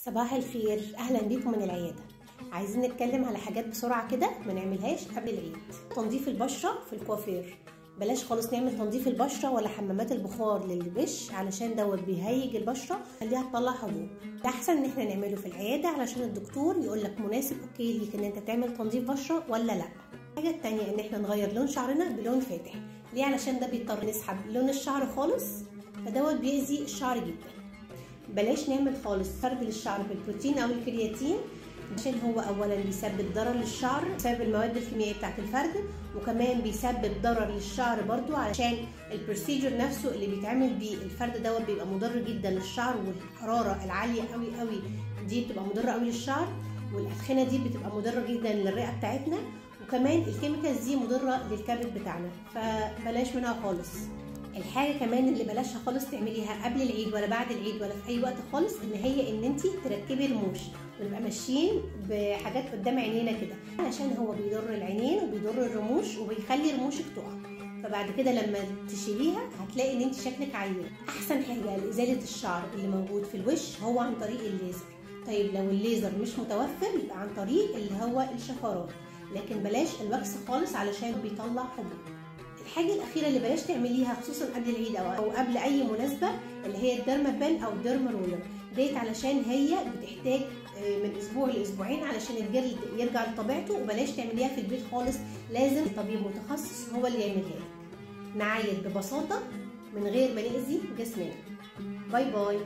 صباح الخير، اهلا بيكم من العياده. عايزين نتكلم على حاجات بسرعه كده ما نعملهاش قبل العيد. تنظيف البشره في الكوافير، بلاش خالص نعمل تنظيف البشره ولا حمامات البخار للوش، علشان دوت بيهيج البشره خليها تطلع حبوب. ده احسن ان احنا نعمله في العياده علشان الدكتور يقول لك مناسب اوكي ليك ان انت تعمل تنظيف بشره ولا لا. الحاجه التانيه ان احنا نغير لون شعرنا بلون فاتح. ليه؟ علشان ده بيضطر نسحب لون الشعر خالص، فدوت بيأذي الشعر جدا. بلاش نعمل خالص فرد للشعر بالبروتين او الكرياتين، عشان هو اولا بيسبب ضرر للشعر بسبب المواد الكيميائيه بتاعه الفرد، وكمان بيسبب ضرر للشعر برضو علشان البروسيجر نفسه اللي بيتعمل بيه الفرد دوت بيبقى مضر جدا للشعر، والحراره العاليه قوي قوي دي بتبقى مضره قوي للشعر، والادخنه دي بتبقى مضره جدا للرئه بتاعتنا، وكمان الكيميكالز دي مضره للكبد بتاعنا، فبلاش منها خالص. الحاجه كمان اللي بلاشها خالص تعمليها قبل العيد ولا بعد العيد ولا في اي وقت خالص، ان انت تركبي رموش، ونبقى ماشيين بحاجات قدام عينينا كده، علشان هو بيضر العينين وبيضر الرموش وبيخلي رموشك تقع، فبعد كده لما تشيليها هتلاقي ان انت شكلك عيان. احسن حاجه لازاله الشعر اللي موجود في الوش هو عن طريق الليزر. طيب لو الليزر مش متوفر يبقى عن طريق اللي هو الشفرات، لكن بلاش الواكس خالص علشان بيطلع حبوب. الحاجه الاخيره اللي بلاش تعمليها خصوصا قبل العيد او قبل اي مناسبه اللي هي الديرما بان او الديرما رولر ديت، علشان هي بتحتاج من اسبوع لاسبوعين علشان الجلد يرجع لطبيعته، وبلاش تعمليها في البيت خالص، لازم طبيب متخصص هو اللي يعملها لك. نعالج ببساطه من غير ما نأذي جسمنا. باي باي.